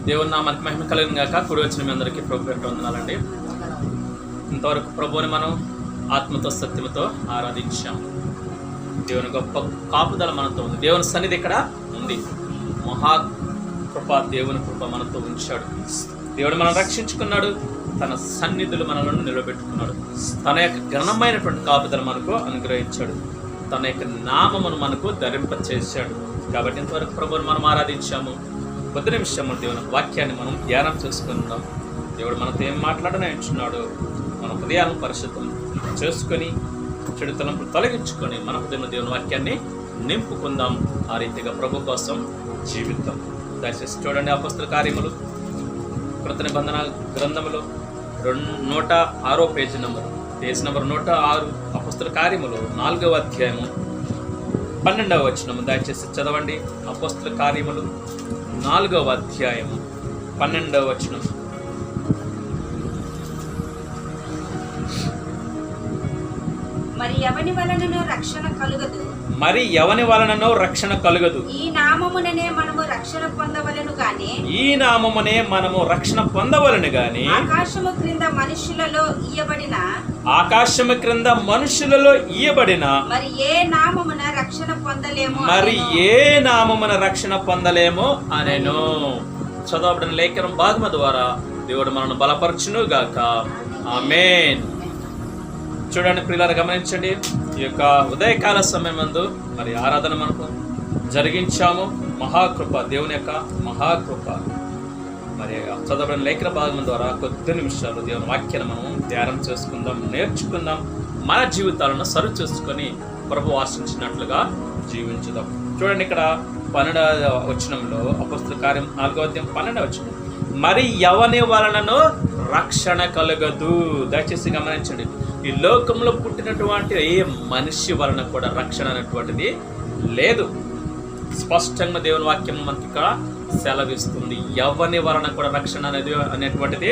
దేవుని నామానికి మహిమ కలిగిన గాక. కూడి వచ్చిన మీ అందరికీ ప్రభు పేరిట వందనాలండి. ఇంతవరకు ప్రభువుని మనం ఆత్మతో సత్యముతో ఆరాధించాం. దేవుని గొప్ప కాపుదల మనతో ఉంది. దేవుని సన్నిధి ఇక్కడ ఉంది. మహాకృప, దేవుని కృప మనతో ఉంచాడు. దేవుడు మనం రక్షించుకున్నాడు. తన సన్నిధులు మనలను నిలబెట్టుకున్నాడు. తన యొక్క ఘనమైనటువంటి కాపుదల మనకు అనుగ్రహించాడు. తన యొక్క నామమును మనకు ధరింపచేశాడు. కాబట్టి ఇంతవరకు ప్రభువుని మనం ఆరాధించాము. కొద్ది నిమిషము దేవుని వాక్యాన్ని మనం ధ్యానం చేసుకుందాం. దేవుడు మనతో ఏం మాట్లాడనంటున్నాడు. మన హృదయాలను పరిశుద్ధం చేసుకొని చెడు తలంపులు తొలగించుకొని మన హృదయంలో దేవుని వాక్యాన్ని నింపుకుందాం. ఆ రీతిగా ప్రభు కోసం జీవితం. దయచేసి చూడండి, అపొస్తలుల కార్యములు కృత నిబంధన గ్రంథములు 106 పేజీ నెంబర్ 106 అపొస్తలుల కార్యములు 4వ అధ్యాయము 12వ వచనము. దయచేసి చదవండి. అపొస్తలుల కార్యములు 4వ అధ్యాయము 12వ వచనం. మరి ఎవని వలననో రక్షణ కలుగదు. ఈ నామమునే మనము రక్షణ పొందవలెను గాని ఆకాశము క్రింద మనుషులలో ఇయ్యబడిన మరి ఏ నామమున రక్షణ పొందలేమో అనేను. చదవబడిన లేఖనం భాగము ద్వారా దేవుడు మనల్ని బలపరచును గాక. ఆమేన్. చూడండి ప్రియులారా, గమనించండి. ఈ యొక్క ఉదయకాల సమయం నందు మరి ఆరాధన మనకు జరిగించాము. మహాకృప, దేవుని యొక్క మహాకృప. మరి చదవబడిన లేఖన భాగం ద్వారా కొద్ది నిమిషాలు దేవుని వాక్యాన్ని మనం ధ్యానం చేసుకుందాం, నేర్చుకుందాం. మన జీవితాలను సరి చేసుకొని ప్రభు ఆశించినట్లుగా జీవించుదాం. చూడండి, ఇక్కడ 12వ వచనంలో అపొస్తలుల కార్యం 4వ అధ్యాయం 12వ వచనం. మరి ఎవని వలననో రక్షణ కలగదు. దయచేసి గమనించండి. ఈ లోకంలో పుట్టినటువంటి ఏ మనిషి వలన కూడా రక్షణ అనేటువంటిది లేదు. స్పష్టంగా దేవుని వాక్యం మనకి ఇక్కడ సెలవిస్తుంది. ఎవని వలన కూడా రక్షణ అనేటువంటిది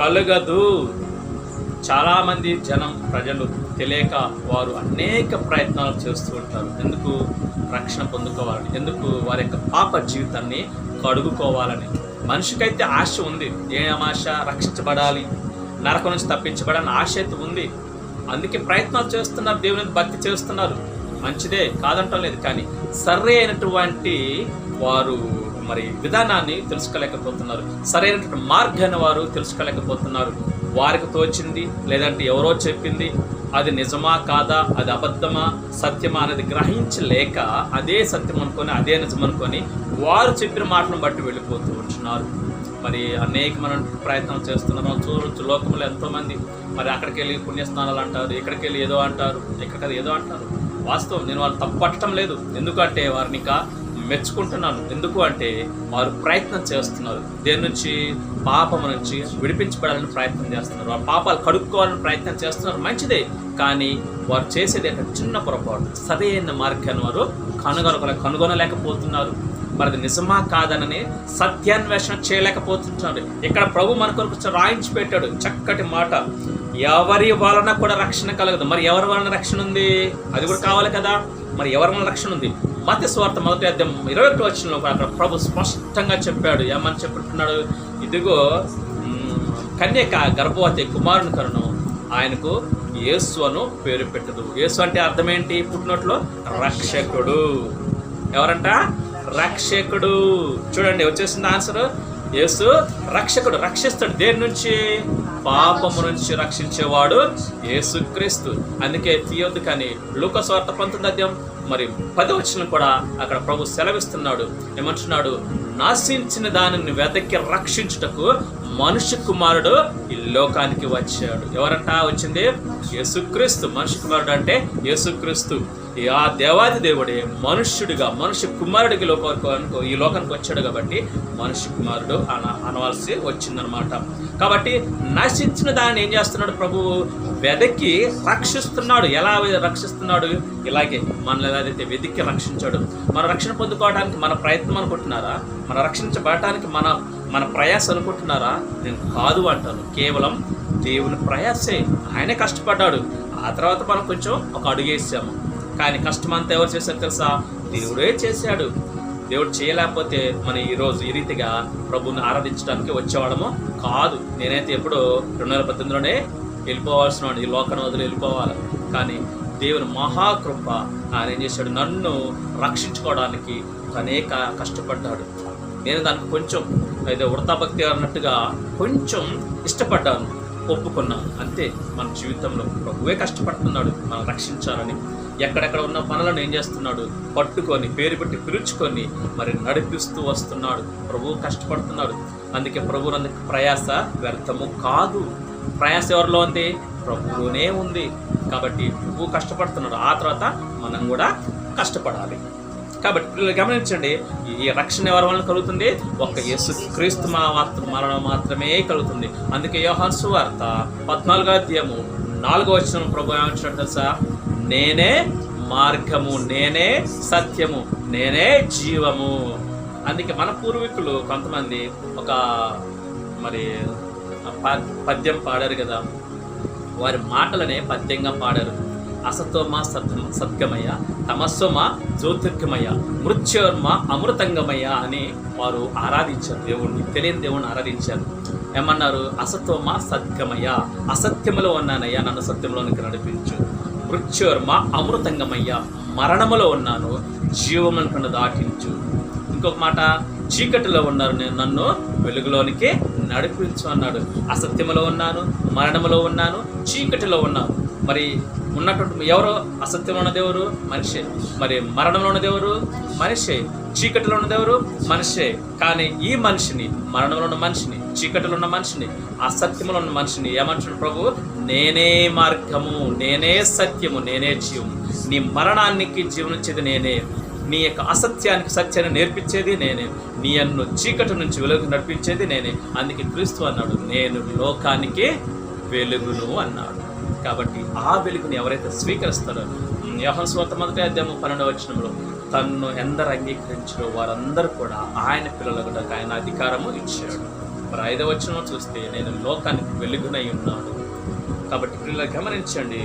కలగదు. చాలామంది ప్రజలు తెలియక వారు అనేక ప్రయత్నాలు చేస్తూ ఉంటారు. ఎందుకు? రక్షణ పొందుకోవాలని, ఎందుకు? వారి యొక్క పాప జీవితాన్ని కడుగుకోవాలని. మనిషికైతే ఆశ ఉంది. ఏం ఆశ? రక్షించబడాలి, నరకం నుంచి తప్పించబడాలని ఆశ అయితే ఉంది. అందుకే ప్రయత్నాలు చేస్తున్నారు, దేవుని భక్తి చేస్తున్నారు. మంచిదే, కాదంటం లేదు. కానీ సరే అయినటువంటి వారు మరి విధానాన్ని తెలుసుకోలేకపోతున్నారు. సరైనటువంటి మార్గాన్ని వారు తెలుసుకోలేకపోతున్నారు. వారికి తోచింది, లేదంటే ఎవరో చెప్పింది, అది నిజమా కాదా, అది అబద్ధమా సత్యమా అనేది గ్రహించలేక అదే సత్యం అనుకొని, అదే నిజం అనుకొని వారు చెప్పిన మాటలను బట్టి వెళ్ళిపోతూ ఉంటున్నారు. మరి అనేకమైన ప్రయత్నం చేస్తున్నారు. మనం చూడవచ్చు, లోకంలో ఎంతోమంది మరి అక్కడికి వెళ్ళి పుణ్యస్నానాలు అంటారు, ఇక్కడికి వెళ్ళి ఏదో అంటారు, ఎక్కడికి ఏదో అంటారు. వాస్తవం, నేను వాళ్ళు తప్పు పట్టడం లేదు. ఎందుకంటే వారిని ఇంకా మెచ్చుకుంటున్నాను. ఎందుకు అంటే వారు ప్రయత్నం చేస్తున్నారు. దేని నుంచి? పాపము నుంచి విడిపించబడాలని ప్రయత్నం చేస్తున్నారు. వారు పాపాలు కడుక్కోవాలని ప్రయత్నం చేస్తున్నారు. మంచిదే. కానీ వారు చేసేది చిన్న పొరపాటు. సరైన మార్గాన్ని వారు కనుగొనలేకపోతున్నారు. మరి అది నిజమా కాదనని సత్యాన్వేషణ చేయలేకపోతున్నారు. ఇక్కడ ప్రభు మన కొరకు రాయించి పెట్టాడు చక్కటి మాట. ఎవరి వలన కూడా రక్షణ కలగదు. మరి ఎవరి వలన రక్షణ ఉంది? అది కూడా కావాలి కదా. మరి ఎవరి వలన రక్షణ ఉంది? మత్తయి సువార్త 1వ అధ్యాయం 21వ వచనంలో అక్కడ ప్రభు స్పష్టంగా చెప్పాడు. ఏమని చెప్పుకుంటున్నాడు? ఇదిగో కన్యక గర్భవతి కుమారుని కరును, ఆయనకు యేసు అను పేరు పెట్టదు. యేసు అంటే అర్థం ఏంటి? పుట్టినట్లో రక్షకుడు. ఎవరంట? రక్షకుడు. చూడండి, వచ్చేసింది ఆన్సర్. యేసు రక్షకుడు. రక్షిస్తాడు. దేని నుంచి? పాపము నుంచి రక్షించేవాడు యేసుక్రీస్తు. అందుకే తీయొద్దు. కానీ లూకా సువార్త 19వ అధ్యాయం మరి 10వ వచనం కూడా అక్కడ ప్రభు సెలవిస్తున్నాడు. ఏమంటున్నాడు? నాశించిన దానిని వెతకి రక్షించుటకు మనుష్య కుమారుడు ఈ లోకానికి వచ్చాడు. ఎవరంట వచ్చింది? యేసుక్రీస్తు. మనుష్య కుమారుడు అంటే యేసుక్రీస్తు. ఆ దేవాది దేవుడే మనుష్యుడిగా, మనుష్య కుమారుడికి ఈ లోకానికి వచ్చాడు. కాబట్టి మనుష్య కుమారుడు అనవలసి వచ్చిందనమాట. కాబట్టి నశించిన దాన్ని ఏం చేస్తున్నాడు? ప్రభువు వెదకి రక్షిస్తున్నాడు. ఎలా రక్షిస్తున్నాడు? ఇలాగే మనల్ని ఏదైతే వెతికి రక్షించాడు. మన రక్షణ పొందుకోవడానికి మన ప్రయత్నం అనుకుంటున్నారా? మన రక్షించబడటానికి మన ప్రయాస అనుకుంటున్నారా? నేను కాదు అంటాను. కేవలం దేవుని ప్రయాసే. ఆయనే కష్టపడ్డాడు. ఆ తర్వాత మనం కొంచెం ఒక అడుగు వేసాము. కానీ కష్టం అంతా ఎవరు చేశారు తెలుసా? దేవుడే చేశాడు. దేవుడు చేయలేకపోతే మనం ఈరోజు ఈ రీతిగా ప్రభువుని ఆరాధించడానికి వచ్చేవాడము కాదు. నేనైతే ఎప్పుడో 2018లోనే వెళ్ళిపోవాల్సిన వాడు, ఈ లోకాన్ని వదిలి వెళ్ళిపోవాలి. కానీ దేవుని మహాకృప ఆయన ఏం చేశాడు, నన్ను రక్షించుకోవడానికి అనేక కష్టపడ్డాడు. నేను దానికి కొంచెం అయితే వృతాభక్తి అన్నట్టుగా కొంచెం ఇష్టపడ్డాను, ఒప్పుకున్నాను. అంతే. మన జీవితంలో ప్రభువే కష్టపడుతున్నాడు మనం రక్షించాలని. ఎక్కడెక్కడ ఉన్న పనులను ఏం చేస్తున్నాడు, పట్టుకొని పేరు పెట్టి పిలుచుకొని మరి నడిపిస్తూ వస్తున్నాడు. ప్రభువు కష్టపడుతున్నాడు. అందుకే ప్రభువు అందుకు ప్రయాస వ్యర్థము కాదు. ప్రయాస ఎవరిలో ఉంది? ప్రభువునే ఉంది. కాబట్టి ప్రభువు కష్టపడుతున్నాడు. ఆ తర్వాత మనం కూడా కష్టపడాలి. కాబట్టి పిల్లలు గమనించండి, ఈ రక్షణ ఎవరి వలన కలుగుతుంది? ఒక్క యేసుక్రీస్తు మరణం మాత్రమే కలుగుతుంది. అందుకే యోహాను సువార్త 14:4 ప్రభు ఏమంటున్నాడు తెలుసా? నేనే మార్గము, నేనే సత్యము, నేనే జీవము. అందుకే మన పూర్వీకులు కొంతమంది ఒక మరి పద్యం పాడారు కదా, వారి మాటలనే పద్యంగా పాడారు. అసతోమ సద్గమయ, తమస్సోమ జ్యోతిర్గమయ, మృత్యోర్మ అమృతంగమయ అని వారు ఆరాధించారు. దేవుణ్ణి, తెలియని దేవుణ్ణి ఆరాధించారు. ఏమన్నారు? అసతోమ సద్గమయ, అసత్యములో ఉన్నానయ్యా, నన్ను సత్యంలోనికి నడిపించు. మృత్యోర్మ అమృతంగమయ్య, మరణములో ఉన్నాను, జీవములను దాటించు. ఇంకొక మాట, చీకటిలో ఉన్నారు, నేను నన్ను వెలుగులోనికి నడిపించు అన్నాడు. అసత్యములో ఉన్నాను, మరణములో ఉన్నాను, చీకటిలో ఉన్నాను. మరి ఉన్నటువంటి ఎవరు? అసత్యంలో ఉన్న దేవుడు మనిషే. మరి మరణంలో ఉన్న దేవుడు మనిషే. చీకటిలో ఉన్న దేవుడు మనిషే. కానీ ఈ మనిషిని, మరణంలో ఉన్న మనిషిని, చీకటిలో ఉన్న మనిషిని, అసత్యంలో ఉన్న మనిషిని ఏమంటున్నాడు ప్రభు? నేనే మార్గము, నేనే సత్యము, నేనే జీవము. నీ మరణానికి జీవనిచ్చేది నేనే, నీ యొక్క అసత్యానికి సత్యాన్ని నేర్పించేది నేనే, నీ అన్ను చీకటి నుంచి వెలుగు నడిపించేది నేనే. అందుకే క్రీస్తు అన్నాడు, నేను లోకానికి వెలుగును అన్నాడు. కాబట్టి ఆ వెలుగుని ఎవరైతే స్వీకరిస్తారో, యోహాను సువార్త 1:12 తన్ను ఎందరు అంగీకరించారో వారందరూ కూడా ఆయన పిల్లలకు ఆయన అధికారము ఇచ్చాడు. మరి 5వ వచనం చూస్తే, నేను లోకానికి వెలుగునై ఉన్నాడు. కాబట్టి పిల్లలు గమనించండి,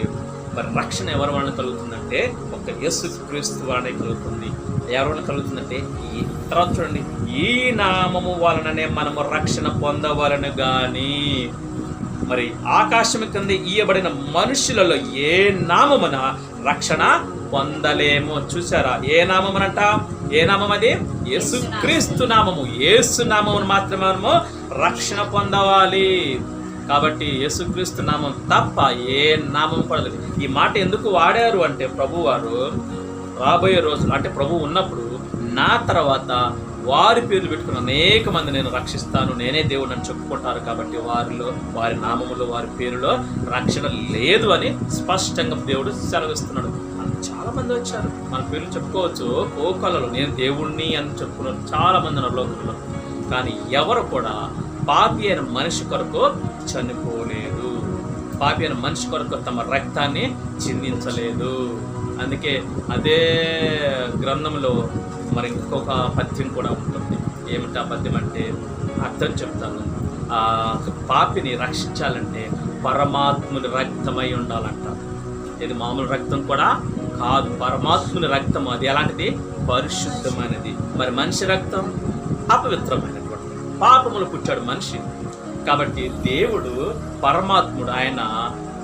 మరి రక్షణ ఎవరి వలన కలుగుతుందంటే ఒక యేసుక్రీస్తు వలనే కలుగుతుంది. ఎవరి వలన కలుగుతుందంటే ఈ తర్వాత చూడండి, ఈ నామము వలననే మనము రక్షణ పొందవలను గాని మరి ఆకాశం కింద ఇయ్యబడిన మనుషులలో ఏ నామమున రక్షణ పొందలేము. చూసారా? ఏ నామమునంట? ఏ నామం అది? యేసుక్రీస్తు నామము. యేసు నామమును మాత్రమే మనము రక్షణ పొందవాలి. కాబట్టి యేసుక్రీస్తు నామం తప్ప ఏ నామం కూడా. ఈ మాట ఎందుకు వాడారు అంటే, ప్రభు వారు రాబోయే రోజులు అంటే ప్రభు ఉన్నప్పుడు నా తర్వాత వారి పేర్లు పెట్టుకున్న అనేక మంది నేను రక్షిస్తాను, నేనే దేవుడు అని చెప్పుకుంటారు. కాబట్టి వారిలో, వారి నామములో, వారి పేరులో రక్షణ లేదు అని స్పష్టంగా దేవుడు సెలవిస్తున్నాడు. చాలా మంది వచ్చారు, మన పేర్లు చెప్పుకోవచ్చు. కోకలలో నేను దేవుణ్ణి అని చెప్పుకున్నారు చాలా మంది ఉన్నారు లోకంలో. కానీ ఎవరు కూడా పాపి అయిన మనిషి కొరకు చనిపోలేదు, పాపి అయిన మనిషి కొరకు తమ రక్తాన్ని చిందించలేదు. అందుకే అదే గ్రంథంలో మరి ఇంకొక పద్యం కూడా ఉంటుంది. ఏమిటి ఆ పద్యం అంటే, అర్థం చెప్తాను. ఆ పాపిని రక్షించాలంటే పరమాత్ముని రక్తమై ఉండాలంట. ఇది మామూలు రక్తం కూడా కాదు, పరమాత్ముని రక్తం. అది ఎలాంటిది? పరిశుద్ధమైనది. మరి మనిషి రక్తం అపవిత్రమైనటువంటి, పాపములు పుట్టాడు మనిషి. కాబట్టి దేవుడు పరమాత్ముడు, ఆయన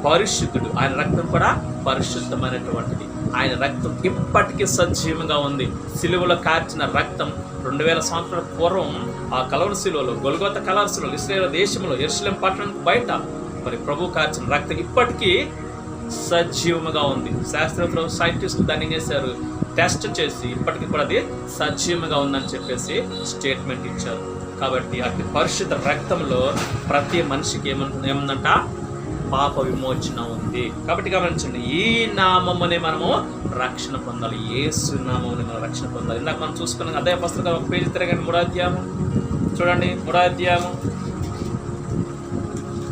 పరిశుద్ధుడు, ఆయన రక్తం కూడా పరిశుద్ధమైనటువంటిది. ఆయన రక్తం ఇప్పటికీ సజీవంగా ఉంది. సిలువలో కార్చిన రక్తం 2000 సంవత్సరాల పూర్వం ఆ కలవరి శిలువలో, గొల్గొతా కలవరి శిలువలో, ఇశ్రాయేలు దేశంలో యెరూషలేము పట్టణానికి బయట మరి ప్రభు కార్చిన రక్తం ఇప్పటికీ సజీవంగా ఉంది. శాస్త్రవేత్తలు, సైంటిస్టులు దాన్ని ఏం చేశారు? టెస్ట్ చేసి ఇప్పటికీ కూడా అది సజీవంగా ఉందని చెప్పేసి స్టేట్మెంట్ ఇచ్చారు. కాబట్టి అతి పరిశుద్ధ రక్తంలో ప్రతి మనిషికి ఏముందంట? పాప విమోచన ఉంది. కాబట్టి గమనించండి, ఈ నామమునే మనము రక్షణ పొందాలి. యేసు నామమునే మనం రక్షణ పొందాలి. ఇందాక మనం చూసుకున్నాం అదే పుస్తకం, ఒక పేజీ తిరగండి, 3వ అధ్యాయం చూడండి. 3వ అధ్యాయం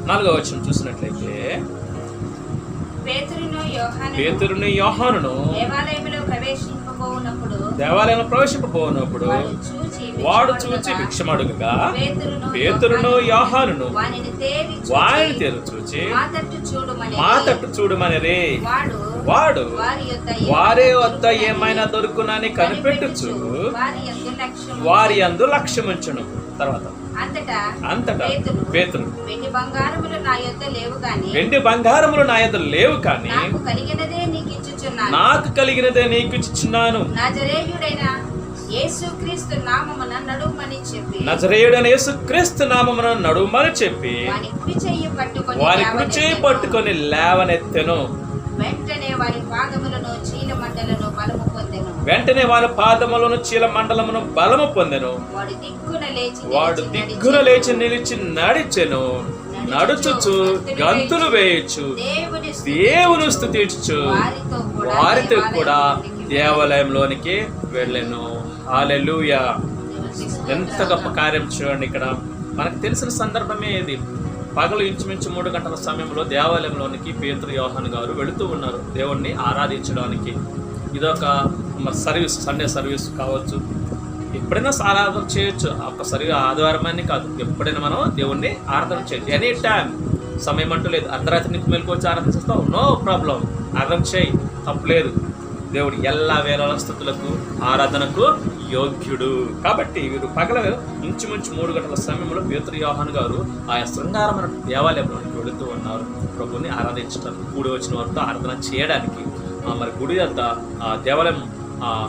4వ వచనం చూసినట్లయితే, పేతురును యోహానును దేవాలయంలో ప్రవేశింపబోనప్పుడు వాడు చూచి భిక్షమడుగగా, పేతురును యోహానును వారిని తేరు చూచి మా తట్టు చూడమని వాడు వారి వద్ద ఏమైనా దొరుకునని కనిపెట్టుచు వారి యందు లక్ష్యముంచును. తర్వాత అంతటా పేతురు వెండి బంగారములు నా యొద్ద లేవు గాని వెండి బంగారములు నా యొద్ద లేవు కానీ నాకు కలిగినదే నీకు ఇచ్చుచున్నాను. నాకు కలిగినదే నీకు ఇచ్చుచున్నాను. నజరేయుడైన యేసుక్రీస్తు నామమున నడుమని చెప్పి నజరేయుడైన యేసుక్రీస్తు నామమున నడుమని చెప్పి వాని కుడి చెయ్యి వారి కుడి చెయ్యి పట్టుకొని లేవనెత్తెను. వెంటనే వారి పాదములను చీలమండలను బలము పొందెను. వెంటనే వారి పాదములను చీల మండలమును బలము పొందెను. వాడు దిగ్గున లేచి నిలిచి నడిచెను. నడుచుచు గంతులు వేయచ్చు దేవుని స్తుతించుచు వారితో కూడా దేవాలయంలోనికి వెళ్ళెను. హల్లెలూయా. ఎంత గొప్ప కార్యం చూడండి. ఇక్కడ మనకు తెలిసిన సందర్భమే ఇది. పగలు ఇంచుమించు 3 గంటల సమయంలో దేవాలయంలోనికి పేతురు యోహాను గారు వెళుతూ ఉన్నారు దేవుణ్ణి ఆరాధించడానికి. ఇదొక సర్వీస్, సండే సర్వీస్ కావచ్చు. ఎప్పుడైనా ఆరాధన చేయొచ్చు. ఒక్కసారి ఆదివారం అని కాదు, ఎప్పుడైనా మనం దేవుణ్ణి ఆరాధన చేయొచ్చు. ఎనీ టైం, సమయం అంటూ లేదు. అర్ధరాత్రి నీకు మెలకువచ్చి ఆరాధన చేస్తావు, నో ప్రాబ్లం, ఆరాధన చేయి, తప్పులేదు. దేవుడు ఎల్లా వేల స్థుతులకు ఆరాధనకు యోగ్యుడు. కాబట్టి వీరు పగల ఇంచుమించు 3 గంటల సమయంలో పేతురు యోహాను గారు ఆయా శృంగారమైన దేవాలయంలోనికి వెళుతూ ఉన్నారు ప్రభుని ఆరాధించడానికి. కూడి వచ్చిన వారితో ఆరాధన చేయడానికి. మరి గుడి అంత ఆ దేవాలయం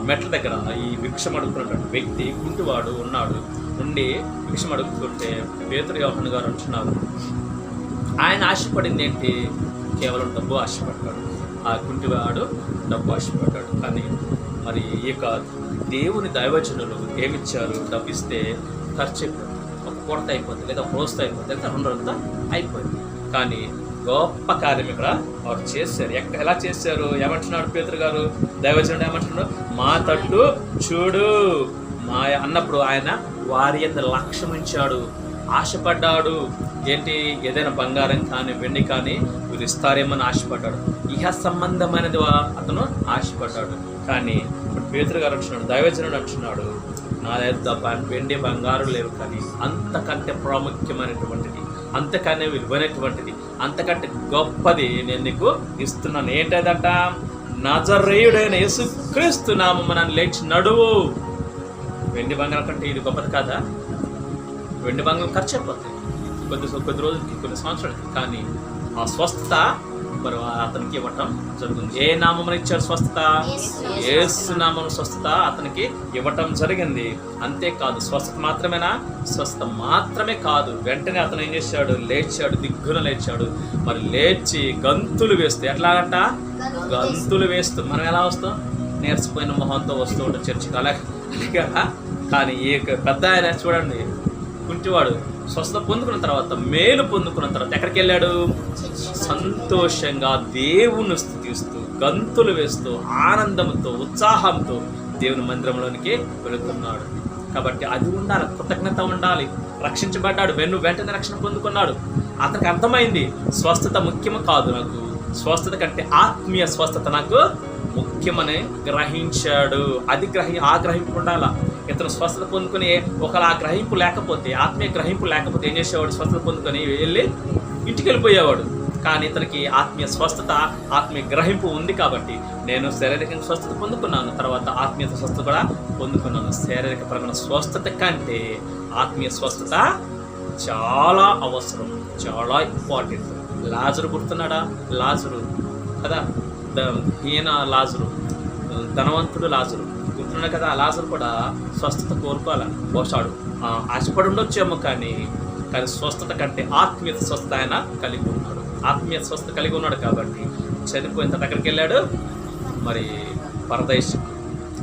మెట్ల దగ్గర ఈ భిక్షం అడుగుతున్నటువంటి వ్యక్తి కుంటివాడు ఉన్నాడు. ఉండి భిక్షం అడుగుతుంటే పేతురు యోహాను గారు అంటున్నారు, ఆయన ఆశపడింది ఏంటి? కేవలం డబ్బు ఆశపడ్డాడు. ఆ కుంటివాడు డబ్బు ఆశపడ్డాడు. కానీ మరి ఈ యొక్క దేవుని దైవజనులు ఏమిచ్చారు? డబ్బు ఇస్తే ఖర్చు అయిపోయింది, ఒక కొరత అయిపోతుంది, లేదా ఒక రోజుతో అయిపోతుంది, లేదా 2 రోజులతో అయిపోయింది. కానీ గొప్ప కార్యం ఇక్కడ వారు చేశారు. ఎలా చేశారు? ఏమంటున్నాడు పేతురు గారు? దైవజనుడు ఏమంటున్నాడు? మా తట్టు చూడు మా అన్నప్పుడు ఆయన వారి యందు లక్ష్యం ఉంచాడు, ఆశపడ్డాడు. ఏంటి? ఏదైనా బంగారం కానీ వెండి కానీ వీరు ఇస్తారేమని ఆశపడ్డాడు. ఇహ సంబంధమైనది అతను ఆశపడ్డాడు. కానీ ఇప్పుడు పేతురు గారు అంటున్నాడు, దైవజనుడు అంటున్నాడు, నా దగ్గర వెండి బంగారం లేవు, కానీ అంతకంటే ప్రాముఖ్యమైనటువంటిది, అంతకన్నా విలువైనటువంటిది, అంతకంటే గొప్పది నేను నీకు ఇస్తున్నాను. ఏంటంట? నజరేయుడైన యేసుక్రీస్తు నామమున లేచి నడువు. వెండి బంగారం కంటే ఇది గొప్పది కాదా? వెండి బంగారం ఖర్చు అయిపోతాయి కొద్ది రోజులకి, కొన్ని సంవత్సరాలకి. కానీ ఆ స్వస్థత మరి అతనికి ఇవ్వటం జరుగుతుంది. ఏ నామమున ఇచ్చారు స్వస్థత? యేసు నామమున స్వస్థత అతనికి ఇవ్వటం జరిగింది. అంతేకాదు, స్వస్థత మాత్రమేనా? స్వస్థత మాత్రమే కాదు, వెంటనే అతను ఏం చేశాడు? లేచాడు, దిగ్గున లేచాడు. మరి లేచి గంతులు వేస్తూ, ఎట్లాగంట? గంతులు వేస్తూ. మనం ఎలా వస్తాం? నేర్చిపోయిన మొహంతో వస్తూ ఉంటాం చర్చికి, అలాగా. కానీ ఈ పెద్ద ఆయన చూడండి, కుంటివాడు స్వస్థత పొందుకున్న తర్వాత, మేలు పొందుకున్న తర్వాత ఎక్కడికి వెళ్ళాడు? సంతోషంగా దేవుని స్తుతిస్తూ, గంతులు వేస్తూ, ఆనందంతో, ఉత్సాహంతో దేవుని మందిరంలోనికి వెళుతున్నాడు. కాబట్టి అది ఉండాలి, కృతజ్ఞత ఉండాలి. రక్షించబడ్డాడు, వెంటనే రక్షణ పొందుకున్నాడు. అతనికి అర్థమైంది, స్వస్థత ముఖ్యము కాదు నాకు, స్వస్థత కంటే ఆత్మీయ స్వస్థత నాకు ముఖ్యమని గ్రహించాడు. ఆ గ్రహింపు ఉండాలా. ఇతను స్వస్థత పొందుకొని ఒకలా గ్రహింపు లేకపోతే, ఆత్మీయ గ్రహింపు లేకపోతే ఏం చేసేవాడు? స్వస్థత పొందుకొని వెళ్ళి ఇంటికి వెళ్ళిపోయేవాడు. కానీ ఇతనికి ఆత్మీయ స్వస్థత, ఆత్మీయ గ్రహింపు ఉంది కాబట్టి, నేను శారీరకంగా స్వస్థత పొందుకున్నాను, తర్వాత ఆత్మీయ స్వస్థత కూడా పొందుకున్నాను. శారీరక పరమైన స్వస్థత కంటే ఆత్మీయ స్వస్థత చాలా అవసరం, చాలా ఇంపార్టెంట్. లాజరు గుర్తున్నాడా? లాజరు కదా, ఈయన లాజరు, ధనవంతుడు లాజరు గుర్తున్నాడు కదా. లాజరు కూడా స్వస్థత కోరుకోవాలి, పోసాడు, ఆశపడి ఉండొచ్చేమో. కానీ స్వస్థత కంటే ఆత్మీయ స్వస్థత ఆయన కలిగి ఉన్నాడు. ఆత్మీయ స్వస్థత కలిగి ఉన్నాడు కాబట్టి చనిపోయిన తర్వాత ఎక్కడికి వెళ్ళాడు? మరి పరదేశం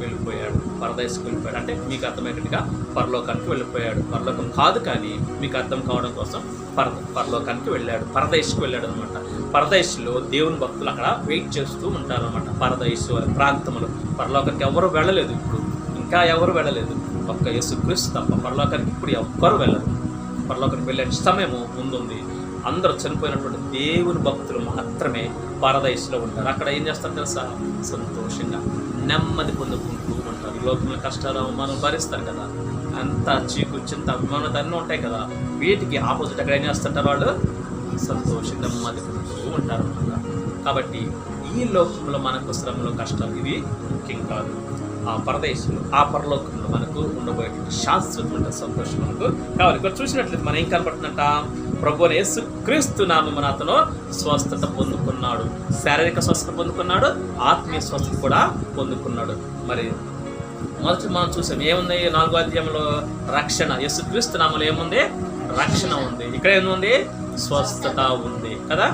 వెళ్ళిపోయాడు. పరదేశకు వెళ్ళిపోయాడు అంటే మీకు అర్థమయ్యేట్టుగా పరలోకానికి వెళ్ళిపోయాడు. పరలోకం కాదు, కానీ మీకు అర్థం కావడం కోసం పరలోకానికి వెళ్ళాడు, పరదేశకు వెళ్ళాడు అనమాట. పరదేశంలో దేవుని భక్తులు అక్కడ వెయిట్ చేస్తూ ఉంటారు అనమాట. పరదేశం అనే ప్రాంతంలో పరలోకానికి ఎవరు వెళ్ళలేదు, ఇప్పుడు ఇంకా ఎవరు వెళ్ళలేదు, ఒక్క యేసుక్రీస్తు తప్ప పరలోకానికి ఇప్పుడు ఎవ్వరు వెళ్ళరు. పరలోకానికి వెళ్ళే సమయము ముందుంది. అందరూ చనిపోయినటువంటి దేవుని భక్తులు మాత్రమే పరదేశంలో ఉంటారు. అక్కడ ఏం చేస్తారు తెలుసా? సంతోషంగా నెమ్మది పొందుకుంటూ ఉంటారు. ఈ లోకంలో కష్టాలు అవమానం భరిస్తారు కదా, అంత చీకు చింత అభిమానం అన్నీ ఉంటాయి కదా, వీటికి ఆపోజిట్ అక్కడ ఏం చేస్తుంటారు? వాళ్ళు సంతోషంగా నెమ్మది పొందుతూ ఉంటారు అన్నమాట. కాబట్టి ఈ లోకంలో మనకు శ్రమలు కష్టాలు ఇవి ముఖ్యం కాదు. ఆ పరదేశంలో ఆ పరలోకంలో మనకు ఉండబోయేటువంటి శాశ్వతమైన సంతోషం మనకు కావాలి. ఇక్కడ చూసినట్లయితే మనం ఏం కనపడుతుందంట, ప్రభువైన యేసుక్రీస్తు నామమున అతను స్వస్థత పొందుకున్నాడు. శారీరక స్వస్థత పొందుకున్నాడు, ఆత్మీయ స్వస్థత కూడా పొందుకున్నాడు. మరి మొదటి మనం చూసాం ఏముంది 4వ అధ్యాయంలో రక్షణ. యేసుక్రీస్తు నామములో ఏముంది? రక్షణ ఉంది. ఇక్కడ ఏముంది? స్వస్థత ఉంది కదా.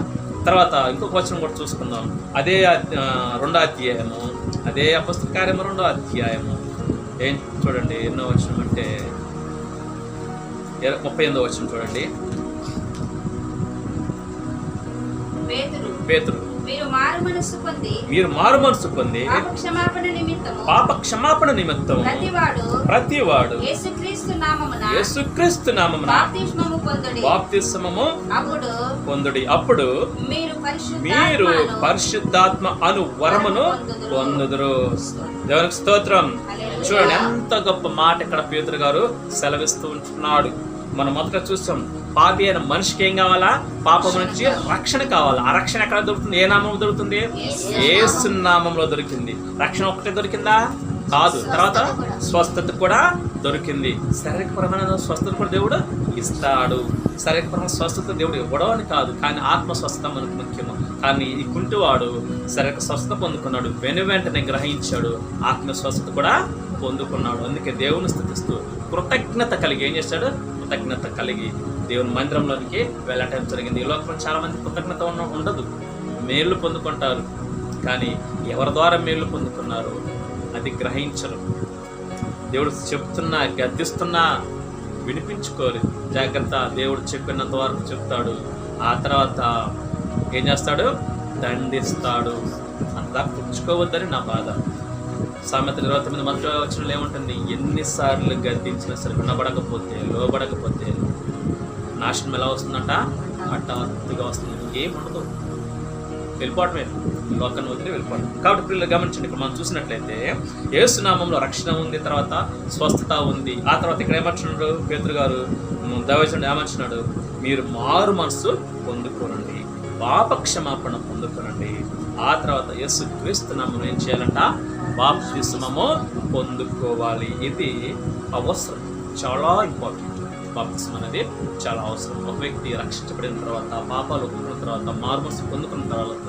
తర్వాత ఇంకొక వచనం కూడా చూసుకుందాం. అదే 2వ అధ్యాయము, అదే అపొస్తలుల కార్యము 2వ అధ్యాయము ఏం చూడండి, ఎన్నో వచనం అంటే 38వ వచనం చూడండి. పేతురు మీరు మారు మనస్సు పొంది పాప క్షమాపణ నిమిత్తము ప్రతివాడు యేసుక్రీస్తు నామమున బాప్తిస్మము పొందుడి. అప్పుడు మీరు పరిశుద్ధాత్మ అను వరమును పొందుదురు. దేవునికి స్తోత్రం. చూడండి ఎంత గొప్ప మాట ఇక్కడ పేతురు గారు సెలవిస్తూ ఉంటున్నాడు. మనం మొదట చూస్తాం, పాపి అయిన మనిషికి ఏం కావాలా? పాపం నుంచి రక్షణ కావాలా. ఆ రక్షణ ఎక్కడ దొరుకుతుంది? ఏ నామంలో దొరుకుతుంది? యేసు నామంలో దొరికింది. రక్షణ ఒక్కటే దొరికిందా? కాదు. తర్వాత స్వస్థత కూడా దొరికింది. శారీరకపరమైన స్వస్థత కూడా దేవుడు ఇస్తాడు. శారీరకపరమైన స్వస్థత దేవుడు ఇవ్వడం అని కాదు, కానీ ఆత్మ స్వస్థత మనకు ముఖ్యము. కానీ ఈ కుంటివాడు శారీరక స్వస్థత పొందుకున్నాడు, వెంటనే గ్రహించాడు, ఆత్మ స్వస్థత కూడా పొందుకున్నాడు. అందుకే దేవుని స్తుతిస్తూ కృతజ్ఞత కలిగి ఏం చేశాడు? కృతజ్ఞత కలిగి దేవుని మందిరంలోనికి వెళ్ళటం జరిగింది. ఈ లోకంలో చాలా మంది కృతజ్ఞత ఉండదు, మేలు పొందుకుంటారు, కానీ ఎవరి ద్వారా మేలు పొందుకున్నారు అది గ్రహించరు. దేవుడు చెప్తున్నా గద్దిస్తున్నా వినిపించుకోరు. జాగ్రత్త, దేవుడు చెప్పినంత వరకు చెప్తాడు, ఆ తర్వాత ఏం చేస్తాడు? దండిస్తాడు. అంతా పుచ్చుకోవద్దని నా బాధ. సామెతలు 29 మొదటి వచనంలో ఏముంటుంది? ఎన్నిసార్లు గద్దించినా సరే వినబడకపోతే, లోబడకపోతే నాశనం ఎలా వస్తుందంట? హఠాత్తుగా వస్తుంది. ఏముండదు, వెళ్ళిపోవటమే, లోకాన్ని వదిలి వెళ్ళిపోవడం. కాబట్టి పిల్లలు గమనించండి, ఇక్కడ మనం చూసినట్లయితే యేసు నామంలో రక్షణ ఉంది, తర్వాత స్వస్థత ఉంది. ఆ తర్వాత ఇక్కడ ఏమంటున్నాడు పేతురు గారు? దైవజనుడు ఏమంటున్నాడు? మీరు మారు మనసు పొందుకోనండి, పాప క్షమాపణ పొందుకోనండి. ఆ తర్వాత యేసుక్రీస్తు నామమున ఏం చేయాలంట? బాప్తిస్మము పొందుకోవాలి. ఇది అవసరం, చాలా ఇంపార్టెంట్. బాప్తిస్మం అనేది చాలా అవసరం. ఒక వ్యక్తి రక్షించబడిన తర్వాత, పాపాలు ఒప్పుకున్న తర్వాత, మార్మర్స్ పొందుకున్న తర్వాత,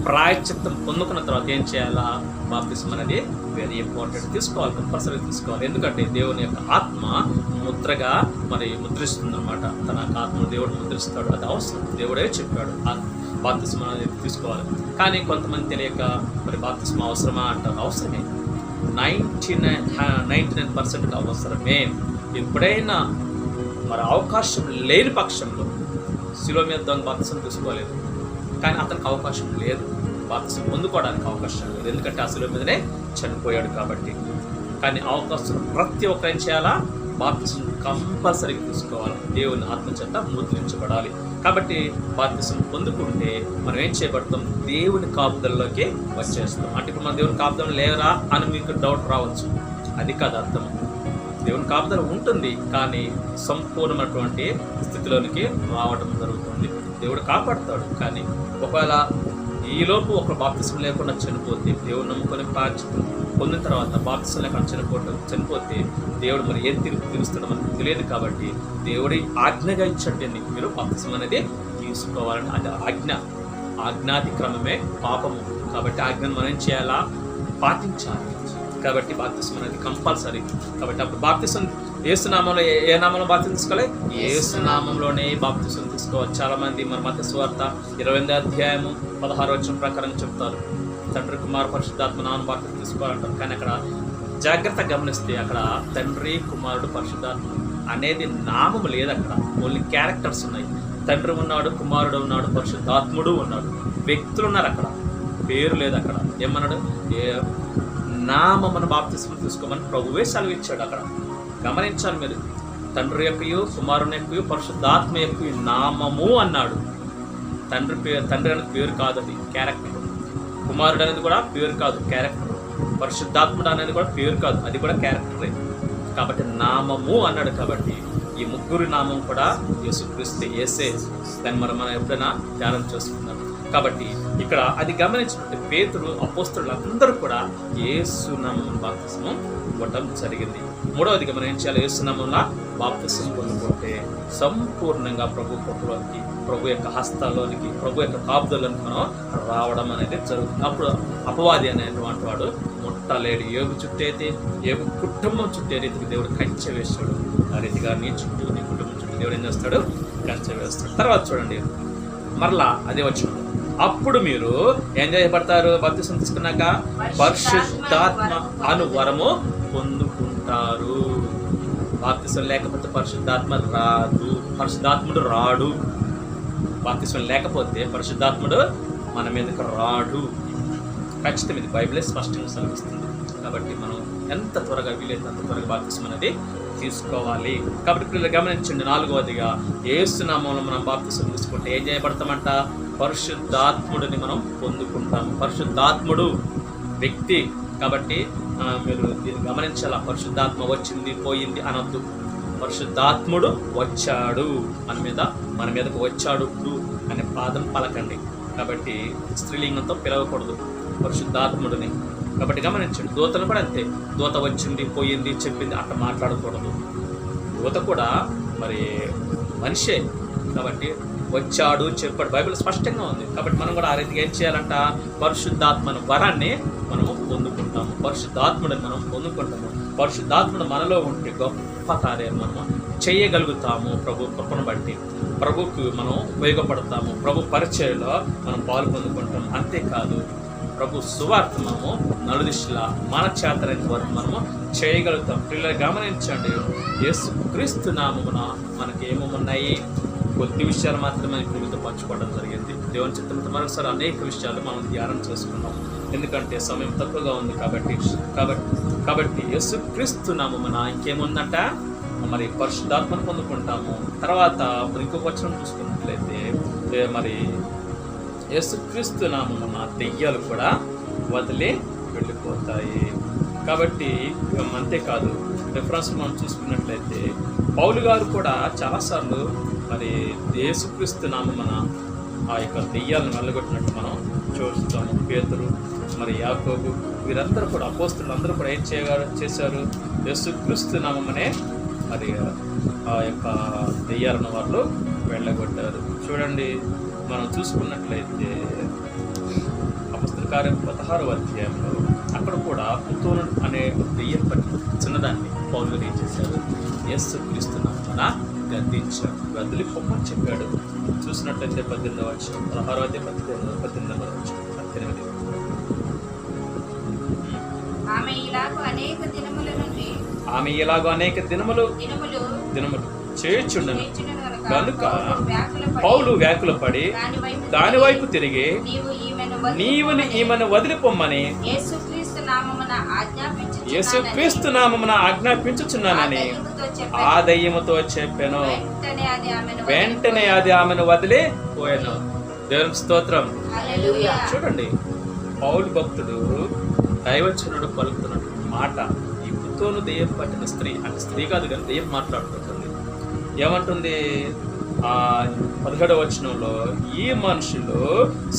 ప్రాయశ్చిత్తం పొందుకున్న తర్వాత ఏం చేయాలా? బాప్తిస్మం అనేది వెరీ ఇంపార్టెంట్. తీసుకోవాలి, కంపల్సరీ తీసుకోవాలి. ఎందుకంటే దేవుని యొక్క ఆత్మ ముద్రగా మరి ముద్రిస్తుంది అన్నమాట. తన ఆత్మ దేవుడు ముద్రిస్తాడు, అది అవసరం. దేవుడే చెప్పాడు బాప్తిస్మం అనేది తీసుకోవాలి. కానీ కొంతమంది తెలియక మరి బాప్తిస్మం అవసరమా అంటారు. అవసరమే, 99% అవసరమే. ఎప్పుడైనా మరి అవకాశం లేని పక్షంలో, శిలువ మీద దొంగ బాప్తిస్మం తీసుకోలేదు, కానీ అతనికి అవకాశం లేదు, బాప్తిస్మం పొందుకోవడానికి అవకాశం లేదు, ఎందుకంటే ఆ శిలువ మీదనే చనిపోయాడు కాబట్టి. కానీ అవకాశం ప్రతి ఒక్కరు ఏం చేయాలా? బాప్తిస్మం కంపల్సరీగా తీసుకోవాలి. దేవుని ఆత్మ చేత ముద్రించబడాలి. కాబట్టి బాప్తిస్మం పొందుకుంటే మనం ఏం చేయబడతాం? దేవుని కాపుదలలోకి వచ్చేస్తాం. అంటే ఇప్పుడు మన దేవుని కాపుదల లేరా అని మీకు డౌట్ రావచ్చు. అది కాదు అర్థం. దేవుని కాపుదల ఉంటుంది, కానీ సంపూర్ణమైనటువంటి స్థితిలోనికి రావడం జరుగుతుంది. దేవుడు కాపాడుతాడు, కానీ ఒకవేళ ఈలోపు ఒక బాప్తిస్మం లేకుండా చనిపోతే, దేవుడు నమ్ముకొని పొందిన తర్వాత బాప్తిస్మం లేకుండా చనిపోతే దేవుడు మరి ఏం తీరుస్తాడో మనకు తెలియదు. కాబట్టి దేవుడి ఆజ్ఞగా ఇచ్చండి, మీరు బాప్తిస్మం అనేది తీసుకోవాలని. అది ఆజ్ఞాతిక్రమమే పాపము. కాబట్టి ఆజ్ఞను మనం ఏం చేయాలా? పాటించాలి. కాబట్టి బాప్తిస్మం అనేది కంపల్సరీ. కాబట్టి అప్పుడు బాప్తిస్మం యేసు నామంలో, ఏ నామంలో బాప్తిస్మం తీసుకోవాలి? యేసు నామంలోనే బాప్తిస్మం తీసుకోవాలి. చాలా మంది మన మత్తయి సువార్త 28వ అధ్యాయము 16వ వచనం ప్రకారం చెప్తారు, తండ్రి కుమార పరిశుద్ధాత్మ నామమున బాప్తిస్మం తీసుకోవాలంటారు. కానీ అక్కడ జాగ్రత్తగా గమనిస్తే అక్కడ తండ్రి కుమారుడు పరిశుద్ధాత్మ అనేది నామము లేదు. అక్కడ ఓన్లీ క్యారెక్టర్స్ ఉన్నాయి. తండ్రి ఉన్నాడు, కుమారుడు ఉన్నాడు, పరిశుద్ధాత్ముడు ఉన్నాడు, వ్యక్తులు ఉన్నారు. అక్కడ పేరు లేదు. అక్కడ ఏమన్నాడు? నామమున బాప్తిస్మం తీసుకోమని ప్రభువే సెలవిచ్చాడు. అక్కడ గమనించాలి మీరు. తండ్రి యొక్కయు, కుమారుని యొక్కయు, పరిశుద్ధాత్మ యొక్కయు నామము అన్నాడు. తండ్రి అనేది పేరు కాదు, అది క్యారెక్టర్. కుమారుడు అనేది కూడా పేరు కాదు, క్యారెక్టర్. పరిశుద్ధాత్ముడు అనేది కూడా పేరు కాదు, అది కూడా క్యారెక్టరే. కాబట్టి నామము అన్నాడు. కాబట్టి ఈ ముగ్గురు నామం కూడా యేసుక్రీస్తు, యేసే. దాన్ని మనం ఎప్పుడైనా ధ్యానం చేసుకున్నాం. కాబట్టి ఇక్కడ అది గమనించినట్టు పేతురు, అపోస్తలులు అందరూ కూడా యేసు నామమున బాప్తిస్మం ఇవ్వటం జరిగింది. మూడవది గమనించాలి, యేసు నామమున బాప్తిస్మం పొందుకుంటే సంపూర్ణంగా ప్రభు కృపలోనికి, ప్రభు యొక్క హస్తాల్లోనికి, ప్రభు యొక్క కాపుదలోనికి మనం రావడం అనేది జరుగుతుంది. అప్పుడు అపవాది అనేటువంటి వాడు ముట్టలేడు. యోగు చుట్టూ అయితే, యోగు కుటుంబం చుట్టూ ఏ రీతికి దేవుడు కంచె వేస్తాడు, ఆ రీతిగా నీ చుట్టూ, నీ కుటుంబం చుట్టూ దేవుడు ఏం చేస్తాడు? కంచె వేస్తాడు. తర్వాత చూడండి, మరలా అదే వచ్చిన అప్పుడు మీరు ఏం చేయబడతారు? బాప్తిసం తీసుకున్నాక పరిశుద్ధాత్మ అను వరము పొందుకుంటారు. బాప్తిసం లేకపోతే పరిశుద్ధాత్మ రాదు, పరిశుద్ధాత్ముడు రాడు. బాప్తిసం లేకపోతే పరిశుద్ధాత్ముడు మన మీదకి రాడు. ఖచ్చితం, ఇది బైబిలే స్పష్టంగా సెలవిస్తుంది. కాబట్టి మనం ఎంత త్వరగా వీలైతే అంత త్వరగా బాప్తిసం అనేది తీసుకోవాలి. కాబట్టి పిల్లలు గమనించండి, నాలుగవదిగా యేసు నామములో మనం బాప్తిసం తీసుకుంటే ఏం చేయబడతామంట? పరిశుద్ధాత్ముడిని మనం పొందుకుంటాము. పరిశుద్ధాత్ముడు వ్యక్తి కాబట్టి మీరు దీన్ని గమనించాల. పరిశుద్ధాత్మ వచ్చింది పోయింది అనొద్దు. పరిశుద్ధాత్ముడు వచ్చాడు, మన మీదకు వచ్చాడు అనే పాదం పలకండి. కాబట్టి స్త్రీలింగంతో పిలవకూడదు పరిశుద్ధాత్ముడిని. కాబట్టి గమనించండి, దూతను కూడా అంతే. దూత వచ్చింది పోయింది చెప్పింది అట్లా మాట్లాడకూడదు. దూత కూడా మరి మనిషే కాబట్టి వచ్చాడు చెప్పాడు, బైబిల్ స్పష్టంగా ఉంది. కాబట్టి మనం కూడా ఆ రీతిగా ఏం చేయాలంట? పరిశుద్ధాత్మను వరాన్ని మనము పొందుకుంటాము, పరిశుద్ధాత్ముడిని మనం పొందుకుంటాము. పరిశుద్ధాత్ముడు మనలో ఉంటే గొప్ప కార్యాలు మనము చేయగలుగుతాము. ప్రభు కృపను బట్టి ప్రభుకు మనం ఉపయోగపడతాము, ప్రభు పరిచయలో మనం పాలు పొందుకుంటాము. అంతేకాదు, ప్రభు సువార్త మనము నలుదిశలా మన చేతనైన వరకు మనము చేయగలుగుతాం. పిల్లలు గమనించండి, యేసు క్రీస్తు నామమున మనకి ఏమేమున్నాయి? కొద్ది విషయాలు మాత్రమే ఇప్పుడు మీతో పంచుకోవడం జరిగింది. దేవుని చిత్తంతో మరొకసారి అనేక విషయాలు మనం ధ్యానం చేసుకున్నాం, ఎందుకంటే సమయం తక్కువగా ఉంది. కాబట్టి యేసు క్రీస్తు నామమున ఇంకేముందంట? మరి పరిశుద్ధాత్మను పొందుకుంటాము. తర్వాత ఇంకొక వచనం చూసుకున్నట్లయితే, మరి యేసుక్రీస్తు నామమున దెయ్యాలు కూడా వదిలి వెళ్ళిపోతాయి. కాబట్టి అంతేకాదు, రిఫరెన్స్ మనం చూసుకున్నట్లయితే పౌలు గారు కూడా చాలాసార్లు మరి యేసుక్రీస్తు నామమున ఆ యొక్క దెయ్యాలను వెళ్ళగొట్టినట్టు మనం చూస్తాము. పేతురు, మరి యాకోబు, వీరందరూ కూడా అపోస్తలులు అందరూ కూడా ఏం చేశారు? యేసుక్రీస్తు నామమునే మరి ఆ యొక్క దెయ్యాలను వాళ్ళు వెళ్ళగొట్టారు. చూడండి, మనం చూసుకున్నట్లయితే అపొస్తలుల కార్యం 16వ అధ్యాయంలో అక్కడ కూడా పుత్తూరు అనే దెయ్యం పట్టిన చిన్నదాన్ని పౌలు గారు ఏం చేశారు? యేసుక్రీస్తు నామమున గద్దించాడు, వదిలి పొమ్మని చెప్పాడు. చూసినట్లయితే 18వ వచనం, 16వ అధ్యాయం 18వ వచనం, 18. ఆమె ఇలాగ అనేక దినములు చేయుచుండెను కనుక పౌలు వ్యాకుల పడి దాని వైపు తిరిగి, నీవు ఈమెను వదిలిపోమ్మని యేసుక్రీస్తు నామమున ఆజ్ఞాపించుచున్నానని ఆ దయ్యముతో చెప్పాను. వెంటనే అది ఆమెను వదిలి పోయాను. దేవునికి స్తోత్రం. చూడండి, పౌలు భక్తుడు దైవచనుడు పలుకుతున్నటువంటి మాట, ఈ పుత్తోను దెయ్యం పట్టిన స్త్రీ, అంటే స్త్రీ కాదు కానీ దెయ్యం మాట్లాడుతుంటుంది. ఏమంటుంది? 17వ వచనంలో, ఈ మనుషులు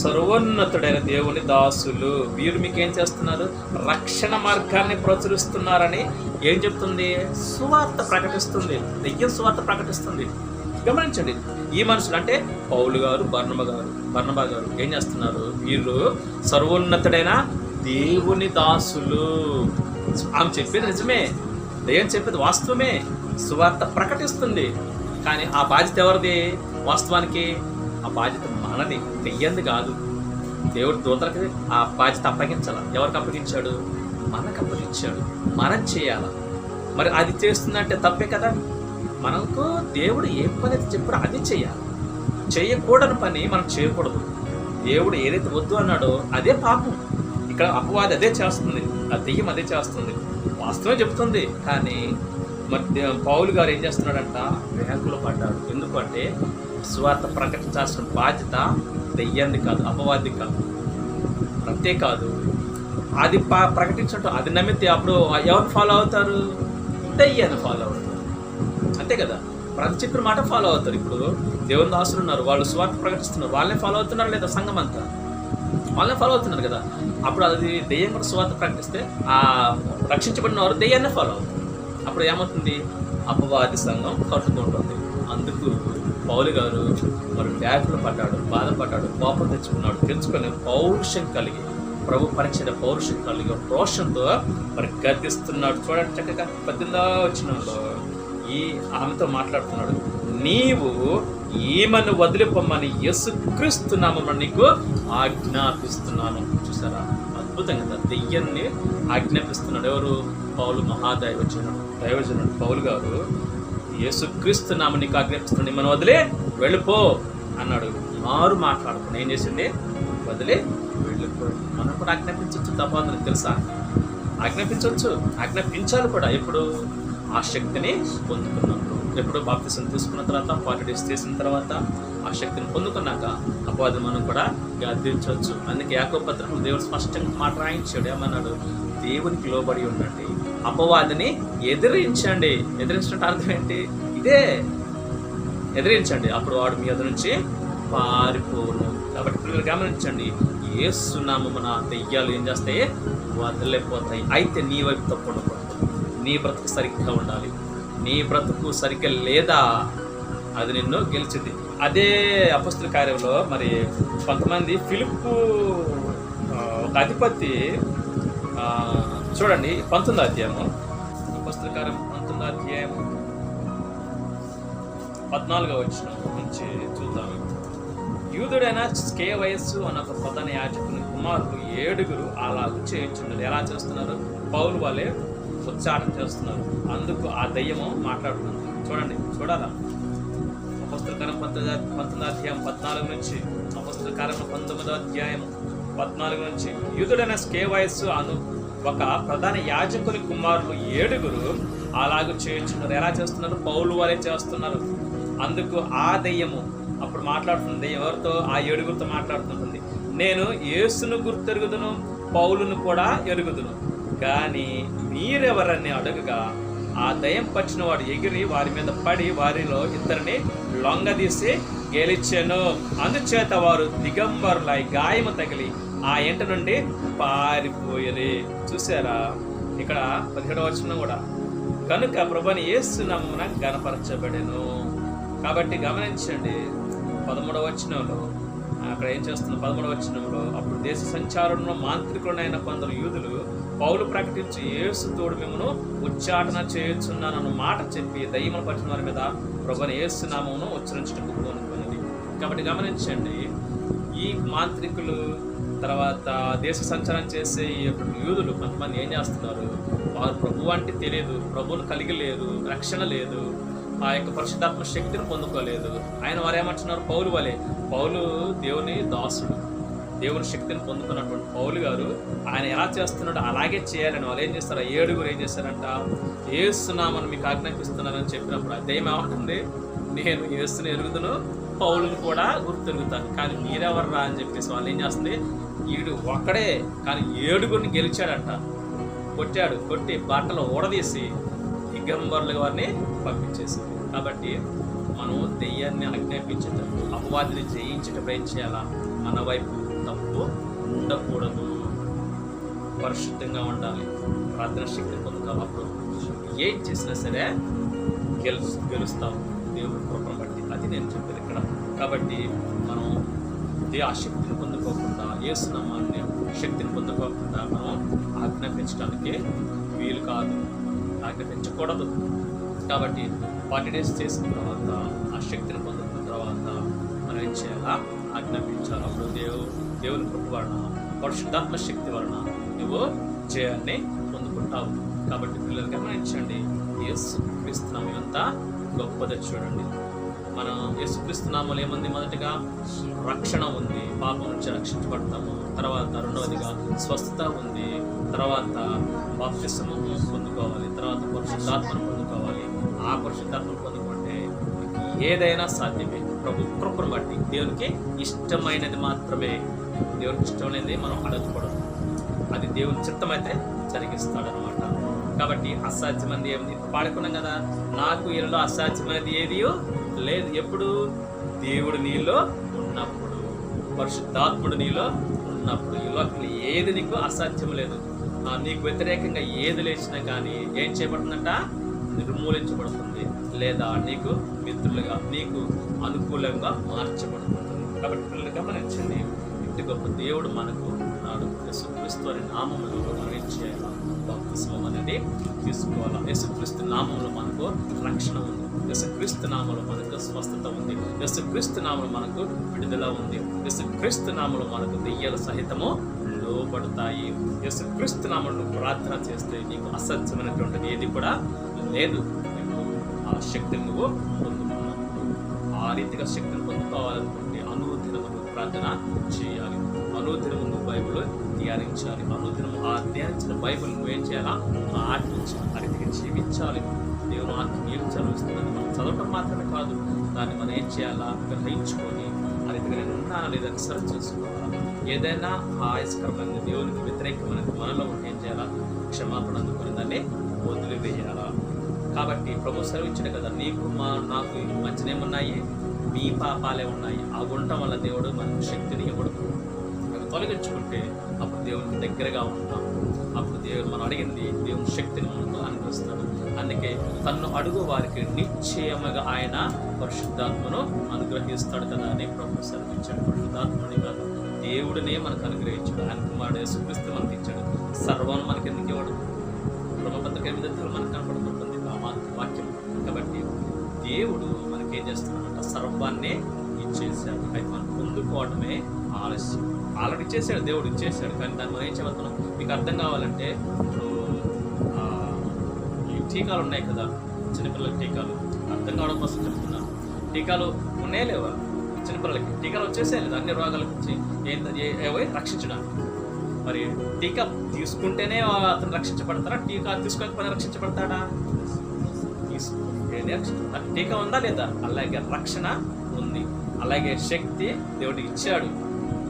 సర్వోన్నతుడైన దేవుని దాసులు, వీరు మీకేం చేస్తున్నారు? రక్షణ మార్గాన్ని ప్రచురిస్తున్నారని ఏం చెప్తుంది? సువార్త ప్రకటిస్తుంది. దెయ్యం సువార్త ప్రకటిస్తుంది. గమనించండి, ఈ మనుషులు అంటే పౌలు గారు, బర్నబా గారు ఏం చేస్తున్నారు? వీళ్ళు సర్వోన్నతుడైన దేవుని దాసులు. ఆమె చెప్పేది నిజమే, దెయ్యం చెప్పేది వాస్తవమే, సువార్త ప్రకటిస్తుంది. కానీ ఆ బాధ్యత ఎవరిది? వాస్తవానికి ఆ బాధ్యత మనది, దెయ్యంది కాదు. దేవుడు దూతలకి ఆ బాధ్యత అప్పగించాల. ఎవరికి అప్పగించాడు? మనకు అప్పగించాడు. మనం చేయాల. మరి అది చేస్తుందంటే తప్పే కదా. మనకు దేవుడు ఏ పని అయితే చెప్పాడో అది చేయాలి. చేయకూడని పని మనం చేయకూడదు. దేవుడు ఏదైతే వద్దు అన్నాడో అదే పాపం. ఇక్కడ అపవాది అదే చేస్తుంది, ఆ దెయ్యం అదే చేస్తుంది. వాస్తవం చెప్తుంది, కానీ మరి పౌలు గారు ఏం చేస్తున్నాడంట? వ్యాకుల పడ్డాడు. ఎందుకంటే సువార్త ప్రకటించాల్సిన బాధ్యత దెయ్యంది కాదు, అపవాది కాదు. అంతేకాదు, అది ప్రకటించడం, అది నమ్మితే అప్పుడు ఎవరు ఫాలో అవుతారు? దెయ్యాన్ని ఫాలో అవుతారు. అంతే కదా. ప్రతి చెప్పిన మాట ఫాలో అవుతారు. ఇప్పుడు దేవుని దాసులు ఉన్నారు, వాళ్ళు సువార్త ప్రకటిస్తున్నారు, వాళ్ళని ఫాలో అవుతున్నారు లేదా? సంఘం అంతా వాళ్ళని ఫాలో అవుతున్నారు కదా. అప్పుడు అది దెయ్యం కూడా సువార్త ప్రకటిస్తే ఆ రక్షించబడిన వారు దెయ్యాన్ని ఫాలో అవుతారు. అప్పుడు ఏమవుతుంది? అపవాది సంఘం కట్టుకుంటుంది. అందుకు పౌలు గారు మరి వ్యాధులు పడ్డాడు, బాధపడ్డాడు, కోపం తెచ్చుకున్నాడు. తెచ్చుకొని పౌరుషం కలిగి, ప్రభు పరిచయ పౌరుషం కలిగి రోషంతో మరి గర్దిస్తున్నాడు. చూడండి చక్కగా 18వ వచనంలో ఆమెతో మాట్లాడుతున్నాడు. నీవు ఈమెను వదిలిపోమ్మని యేసుక్రీస్తు నామమున నీకు ఆజ్ఞాపిస్తున్నాను. చూసారా, అద్భుతం కదా. దెయ్యాన్ని ఆజ్ఞాపిస్తున్నాడు. ఎవరు? పౌలు దైవజనుడు పౌలు గారు యేసుక్రీస్తు నామమున నీకు ఆజ్ఞాపిస్తున్నాడు, ఈమెను వదిలే వెళ్ళిపో అన్నాడు. మారు మాట్లాడుకుని ఏం చేసింది? వదిలే వెళ్ళిపో. మనం కూడా ఆజ్ఞాపించవచ్చు, తప్పదని తెలుసా? ఆజ్ఞాపించాలి కూడా. ఎప్పుడు? ఆ శక్తిని పొందుకున్నప్పుడు. ఎప్పుడు? బాప్తిసం తీసుకున్న తర్వాత, 40 days చేసిన తర్వాత ఆ శక్తిని పొందుకున్నాక అపవాది మనం కూడా గద్దించవచ్చు. అందుకే యాకోబు పత్రికలో దేవుడు స్పష్టంగా మాట రాయించాడు. ఏమన్నాడు? దేవునికి లోబడి ఉండండి, అపవాదిని ఎదిరించండి. ఎదిరించడం అర్థం ఏంటి? ఇదే, ఎదిరించండి, అప్పుడు వాడు మీ ఎదురు నుంచి పారిపోను. కాబట్టి పిల్లలు గమనించండి, యేసు నామమున దెయ్యాలు ఏం చేస్తాయి? వదిలిపోతాయి. అయితే నీ వైపు తప్పకూడదు. నీ బ్రతుకు సరిగ్గా ఉండాలి. నీ బ్రతుకు సరిగ్గా లేదా అది నిన్ను గెలిచింది. అదే అపొస్తలుల కార్యంలో మరి కొంతమంది ఫిలిప్పు ఒక అధిపతి, చూడండి 19వ అధ్యాయము, అపొస్తలుల కార్యం 19వ అధ్యాయం 14వ వచనం నుంచి చూద్దాము. యూదుడైన స్కేవయస్సు అన్న ఒక ప్రధాన యాజకుని కుమారులు 7 అలాగూ చేయించున్నారు. ఎలా చేస్తున్నారు? పౌలు వాళ్ళే ఉచ్చాటన చేస్తున్నారు. అందుకు ఆ దయ్యము మాట్లాడుతుంది. చూడండి, చూడాలా? అపొస్తలుల కార్యం 19వ అధ్యాయం 14 నుంచి, అపొస్తలుల కార్యం 19వ అధ్యాయం 14 నుంచి. యూదుడైన స్కేవయస్సు అను ఒక ప్రధాన యాజకుని కుమారులు 7 అలాగూ చేయించున్నారు. ఎలా చేస్తున్నారు? పౌలు వాళ్ళే చేస్తున్నారు. అందుకు ఆ దయ్యము అప్పుడు మాట్లాడుతుంది. ఎవరితో? ఆ 7 మాట్లాడుతుంటుంది. నేను యేసును గుర్తెరుగుదును, పౌలును కూడా ఎరుగుదును, కానీ మీరెవరని అడగగా ఆ దయ్యం పట్టిన వాడు ఎగిరి వారి మీద పడి వారిలో 2 లొంగదీసి గెలిచెను. అందుచేత వారు దిగంబరులై గాయము తగిలి ఆ ఇంట నుండి పారిపోయిరి. చూసారా? ఇక్కడ 17వ వచనం కూడా, కనుక ప్రభుని యేసు నామమున ఘనపరచబడెను. కాబట్టి గమనించండి 13వ వచనంలో అక్కడ ఏం చేస్తున్న 13వ వచనంలో, అప్పుడు దేశ సంచారంలో మాంత్రికులైన కొందరు యూదులు పౌలు ప్రకటించి యేసు తోడు మిమ్మను ఉచ్చాటన చేయుచున్నానన్న మాట చెప్పి దయ్యములు పట్టిన వారి మీద ప్రభుని యేసు నామమును ఉచ్చరించుటకు పూనుకొనిది. కాబట్టి గమనించండి, ఈ మాంత్రికులు తర్వాత దేశ సంచారం చేసే ఈ యూదులు కొంతమంది ఏం చేస్తున్నారు? వారు ప్రభు అంటే తెలియదు, ప్రభువును కలిగి లేరు, రక్షణ లేదు, ఆ యొక్క పరిశుద్ధాత్మ శక్తిని పొందుకోలేదు. ఆయన వారు ఏమంటున్నారు? పౌలు వలె. పౌలు దేవుని దాసుడు, దేవుని శక్తిని పొందుకున్నటువంటి పౌలు గారు ఆయన ఎలా చేస్తున్నాడో అలాగే చేయాలని వాళ్ళు ఏం చేస్తారు? 7 ఏం చేశారంట? యేసు నామమున మీకు ఆజ్ఞాపిస్తున్నారని చెప్పినప్పుడు దెయ్యం ఏమంటుంది? నేను యేసుని ఎరుగుదును, పౌలుని కూడా గుర్తెరుగుతాను, కానీ మీరెవర్రా అని చెప్పేసి వాళ్ళు ఏం చేస్తుంది? వీడు ఒక్కడే కానీ 7 గెలిచాడంట. కొట్టి బట్టలు ఊడదీసి దిగంబరుల వారిని పంపించేసింది. కాబట్టి మనం దెయ్యాన్ని ఆజ్ఞాపించేటప్పుడు, అపవాదిని జయించేటప్పుడు ఏం చేయాలా? మన వైపు తప్పు ఉండకూడదు, పరిశుద్ధంగా ఉండాలి, ప్రార్థన శక్తి పొందుకోవాలి. అప్పుడు ఏం చేసినా సరే గెలుస్తాం దేవుడి కృపను బట్టి. అది నేను చెప్పేది ఇక్కడ. కాబట్టి మనం ఆ శక్తిని పొందుకోకుండా, యేసు నామాన్ని శక్తిని పొందుకోకుండా మనం ఆజ్ఞాపించడానికి వీలు కాదు, ఆజ్ఞాపించకూడదు. కాబట్టి 40 days చేసిన తర్వాత, ఆ శక్తిని పొందుకున్న తర్వాత మనం ఏం చేయాలా? ఆజ్ఞాపించాలి. అప్పుడు దేవుని కృప వలన, పరిశుద్ధాత్మ శక్తి వలన నువ్వు జయాన్ని పొందుకుంటావు. కాబట్టి పిల్లలు గమనించండి, యేసుక్రీస్తు నామం ఎంత గొప్పదో చూడండి. మనం యేసుక్రీస్తు నామములో ఏముంది? మొదటిగా రక్షణ ఉంది, పాపం నుంచి రక్షించబడతాము. తర్వాత రెండవదిగా స్వస్థత ఉంది. తర్వాత బాప్తిసము పొందుకోవాలి. తర్వాత పరిశుద్ధాత్మను పొందుకోవాలి. ఆ పరిశుద్ధాత్మను పొందుకుంటే ఏదైనా సాధ్యమే. ప్రభు కృపను బట్టి దేవునికి ఇష్టమైనది మాత్రమే. దేవునికి ఇష్టమైనది మనం అడగకూడదు. అది దేవుని చిత్తమైతే జరిగిస్తాడనమాట. కాబట్టి అసాధ్యమైనది ఏమిటి పాడుకున్నాం కదా, నాకు ఈయనలో అసాధ్యమైనది ఏది లేదు. ఎప్పుడు? దేవుడు నీలో ఉన్నప్పుడు, పరిశుద్ధాత్ముడు నీలో ఉన్నప్పుడు ఈ లోకంలో ఏది నీకు అసాధ్యం లేదు. నీకు వ్యతిరేకంగా ఏది లేచినా కానీ ఏం చేయబడుతుందంట? నిర్మూలించబడుతుంది, లేదా నీకు మిత్రులుగా నీకు అనుకూలంగా మార్చబడుతుంది. కాబట్టి పిల్లలు గమనించండి, ఇంటి గొప్ప దేవుడు మనకు ఉన్నాడు. యేసుక్రీస్తు అనే నామములో మనం ఏం చేయాలి? బాప్తిస్మం అనేది తీసుకోవాలి. యేసుక్రీస్తు నామంలో మనకు రక్షణ ఉంది, యేసుక్రీస్తు నామంలో మనకు స్వస్థత ఉంది, యేసుక్రీస్తు నామంలో మనకు విడుదల ఉంది, యేసుక్రీస్తు నామంలో మనకు దెయ్యాలు సహితము లోబడతాయి. యేసుక్రీస్తు నామంలో ప్రార్థన చేస్తే నీకు అసాధ్యమైనటువంటిది ఏది కూడా లేదు. ఆ శక్తిని నువ్వు పొందుకున్నావు. ఆ రీతిగా శక్తిని పొందుకోవాలనుకుంటే అనుదినము ప్రార్థన చేయాలి, అనుదినము నువ్వు బైబిల్ ధ్యానించాలి, అనుదినము ఆ ధ్యానించిన బైబిల్ నువ్వేం చేయాలా? పాటించాలి, ఆ రీతిగా జీవించాలి. దేవుని వాక్యం ఏం చదివిస్తున్నది మనం చదవటం మాత్రమే కాదు, దాన్ని మనం ఏం చేయాలా? గ్రహించుకొని ఆ రీతిగా నేను ఉన్నానా లేదని సరి చేసుకోవాలా. ఏదైనా ఆయాస్కరమైన దేవునికి వ్యతిరేకమైన మనలో ఉంటే ఏం చేయాలా? క్షమాపణ అందుకొని దాన్ని వదిలివేయాలా. కాబట్టి ప్రభు సెలవిచ్చాడు కదా, నీకు నాకు మంచినేమున్నాయి? మీ పాపాలే ఉన్నాయి. ఆ ఉండటం వల్ల దేవుడు మనకు శక్తిని ఇవ్వడు. అవి తొలగించుకుంటే అప్పుడు దేవునికి దగ్గరగా ఉంటాం. అప్పుడు దేవుడు మనం అడిగింది దేవుని శక్తిని మనకు అనుగ్రహిస్తాడు. అందుకే తన్ను అడుగు వారికి నిశ్చయముగా ఆయన పరిశుద్ధాత్మను అనుగ్రహిస్తాడు కదా అని ప్రభు సెలవిచ్చాడు. పరిశుద్ధాత్మని కాదు, దేవుడినే మనకు అనుగ్రహించాడు. ఆయన కుమారుడు యేసుక్రీస్తు మనకి ఇచ్చాడు. సర్వం మనకి ఎందుకు ఇవ్వడు? బ్రహ్మపత్రిక 8 మనకు కనపడుతుంటుంది ఆ వాక్యం. కాబట్టి దేవుడు మనకేం చేస్తున్నాడంట? సర్వాన్నే ఇచ్చేసాడు. అయితే మనం పొందుకోవడమే ఆలస్యం. ఆల్రెడీ ఇచ్చేసాడు, దేవుడు ఇచ్చేసాడు. కానీ దాన్ని మనం ఏం చేయబోతున్నాం? మీకు అర్థం కావాలంటే ఇప్పుడు ఈ టీకాలు ఉన్నాయి కదా, చిన్నపిల్లలకి టీకాలు అర్థం కావడం కోసం చెప్తున్నాను. టీకాలు ఉన్నాయే లేవా? చిన్నపిల్లలకి టీకాలు వచ్చేసాయి లేదా? అన్ని రోగాల గురించి ఏవో రక్షించడానికి. మరి టీకా తీసుకుంటేనే అతను రక్షించబడతారా? టీకా తీసుకోకపోయినా రక్షించబడతాడా? టీకా ఉందా లేదా? అలాగే రక్షణ ఉంది, అలాగే శక్తి దేవుడు ఇచ్చాడు.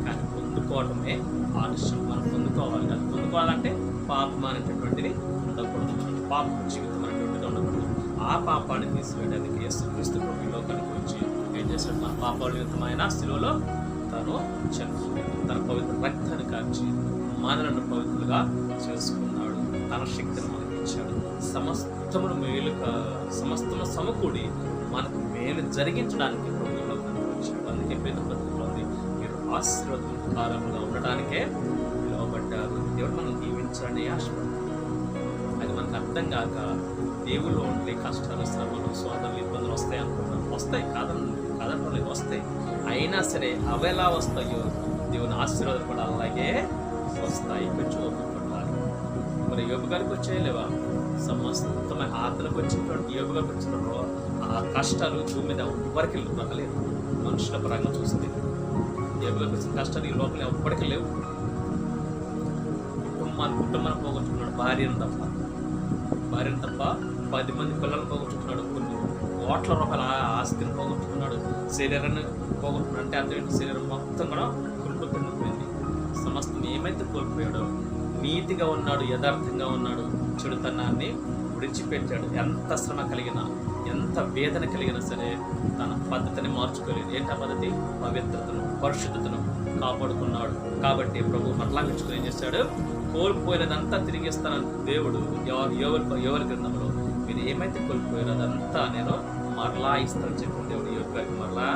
కానీ పొందుకోవడమే ఆలస్యం. మనం పొందుకోవాలి కదా. పొందుకోవాలంటే పాపం అనేటటువంటిది ఉండకూడదు, పాప జీవితం అనేటువంటిది ఉండకూడదు. ఆ పాపాన్ని తీసివేయడానికి యేసుక్రీస్తు ప్రభు ఈ లోకానికి వచ్చి ఏం చేశాడు? మన పాపాల నిమిత్తమైన శిలువలో తను చనిపోయాడు. తన పవిత్ర రక్తాన్ని కార్చి మనలను పవిత్రులుగా చేసుకున్నాడు. తన శక్తిని మనకి ఇచ్చాడు. సమస్తమును సమస్తము సమకూడి మనకు మేలు జరిగించడానికి ప్రభువులో కనిపించాడు. అందుకే పేదపత్రికలో ఉంది, మీరు ఆశీర్వాదం కాలంగా ఉండడానికే పిలువబడ్డారు. దేవుడు మనం దీవించాలని ఆశపడతాడు. అది మనకు అర్థం కాక దేవుళ్ళు ఉంటే కష్టాలు, శ్రమలు, సోదరులు, ఇబ్బందులు వస్తాయి అనుకున్నాం. వస్తాయి, కాదంటం లేదు, వస్తాయి. అయినా సరే అవి ఎలా వస్తాయో దేవుని ఆశీర్వాదం కూడా అలాగే వస్తాయి. కొంచెం ఒప్పుకుంటారు. మరి యోబు గారికి వచ్చేయలేవా? సమస్తమైన ఆత్మలకు వచ్చినటువంటి యోబు గారికి వచ్చిన ఆ కష్టాలు భూమి మీద ఎవ్వరికి రాలేదు. మనుషుల పరంగా చూస్తే యోబు గారికి వచ్చిన కష్టాలు ఈ లోపల ఎవ్వరికి లేవు. కుటుంబాన్ని పోగొట్టుకున్నాడు, భార్యను తప్ప 10 మంది పిల్లలు పోగొట్టుకున్నాడు, కొన్ని కోట్ల రూపాయల ఆస్తిని పోగొట్టుకున్నాడు, శరీరాన్ని పోగొట్టుకున్నాడు. అంటే అర్థం ఏంటి? శరీరం మొత్తం కూడా కురుకుతుండిపోయింది. సమస్తం ఏమైతే కోల్పోయాడో, నీతిగా ఉన్నాడు, యథార్థంగా ఉన్నాడు, చెడుతనాన్ని విడిచిపెట్టాడు. ఎంత శ్రమ కలిగినా, ఎంత వేదన కలిగినా సరే తన పద్ధతిని మార్చుకోలేదు. ఏంటి ఆ పద్ధతి? పవిత్రతను, పరిశుద్ధతను కాపాడుకున్నాడు. కాబట్టి ప్రభు మరలాంచుకుని ఏం చేశాడు? కోల్పోయినదంతా తిరిగిస్తానని దేవుడు ఎవరి గ్రంథంలో మీరు ఏమైతే కోల్పోయారో అదంతా నేను మరలా ఇస్తానని చెప్పిన దేవుడు యోబు గారికి మరలా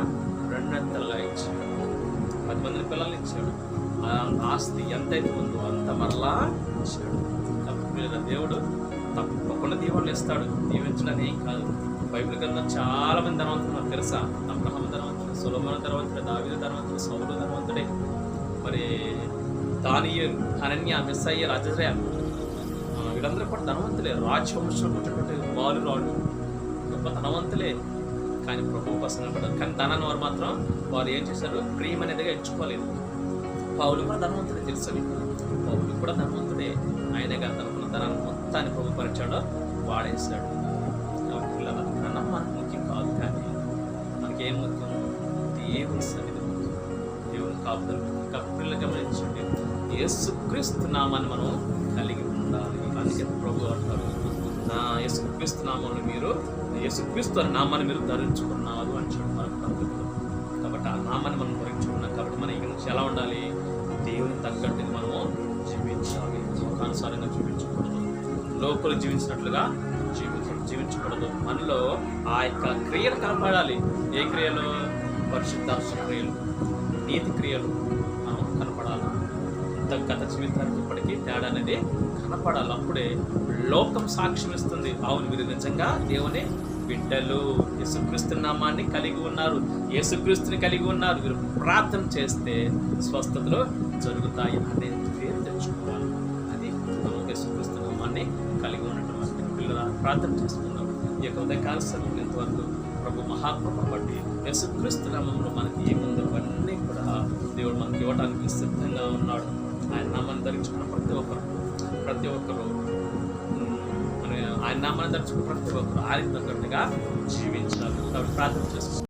2 ఇచ్చాడు. 10 మంది పిల్లల్ని ఇచ్చాడు. ఆస్తి ఎంతైతే ఉందో అంత మరలా ఇచ్చాడు. తప్పకుండా దేవుడు తప్పకుండా దీవెనలు ఇస్తాడు. దీవించడానికి ఏం కాదు. బైబిల్ గ్రంథం చాలా మంది ధనవంతులు తెలుసా? అబ్రహాము ధనవంతుడు, సొలొమోను ధనవంతుడు, దావీదు ధనవంతుడు, సౌలు ధనవంతుడే. మరి దానియేలు, హనన్య, మిస్సయ్య, అజర్యా వీళ్ళందరూ కూడా ధనవంతులే. రాజవంశంలో పుట్టినటువంటి బాలురాళ్ళు గొప్ప ధనవంతులే. కానీ ప్రభు కోసం నిలబడ్డారు. కానీ ధనాన్ని వారు మాత్రం వారు ఏం చేశారు? ప్రేమ అనేదిగా ఎంచుకోలేదు. పౌలు కూడా ధనవంతుడే, తెలుసని పౌలు కూడా ధనవంతుడే. ఆయనే కాదు తనకున్న ధనాన్ని మొత్తాన్ని ప్రభు పరిచాడో వాడేశాడు. కాబట్టి ధనం మనకు ముఖ్యం కాదు, కానీ మనకేం ముఖ్యం? దేవుని సన్నిధి ముఖ్యం, దేవుని కాపుదల. పిల్లలు గమనించండి, యేసుక్రీస్తు నామాన్ని మనం కలిగి ఉండాలి. అందుకే ప్రభు అంటారు, నా యేసుక్రీస్తు నామమును మీరు యేసుక్రీస్తు అనే నామాన్ని మీరు ధరించుకున్నారు అని చెప్పారు కాబట్టి ఆ నామాన్ని మనం ధరించుకున్నాం కాబట్టి మనం ఇక నుంచి ఎలా ఉండాలి? దేవుని తగ్గట్టుగా మనము జీవించాలి. లోకానుసారంగా జీవించకూడదు, లోకులు జీవించినట్లుగా జీవించకూడదు. మనలో ఆ యొక్క క్రియలు కనపడాలి. ఏ క్రియలు? పరిశుద్ధాత్మ క్రియలు, నీతి క్రియలు మనం కనపడాలి. గత జీవితానికి ఇప్పటికీ తేడా అనేది కనపడాలి. అప్పుడే లోకం సాక్ష్యం ఇస్తుంది, అవును వీరు నిజంగా దేవుని బిడ్డలు, యేసుక్రీస్తు నామాన్ని కలిగి ఉన్నారు, యేసుక్రీస్తుని కలిగి ఉన్నారు, వీరు ప్రార్థన చేస్తే స్వస్థతలు జరుగుతాయి అనే పేరు తెచ్చుకోవాలి. అది యేసుక్రీస్తు నామాన్ని కలిగి ఉన్నటువంటి పిల్లల ప్రార్థన చేసుకున్నాం. ఈ యొక్క ఉదయకాల సమయం ఎంతవరకు ప్రభు మహాకృప బట్టి యేసుక్రీస్తు నామంలో మనకి ఏముందో అవన్నీ కూడా దేవుడు మనకి ఇవ్వడానికి సిద్ధంగా ఉన్నాడు. ఆయన నామాన్ని ధరించుకున్న ప్రతి ఒక్కరు ఆయన నామాన్ని ధరించుకున్న ప్రతి ఒక్కరు ఆయన తగ్గట్టుగా జీవించాలి. కాబట్టి ప్రార్థన చేసుకుంటాం.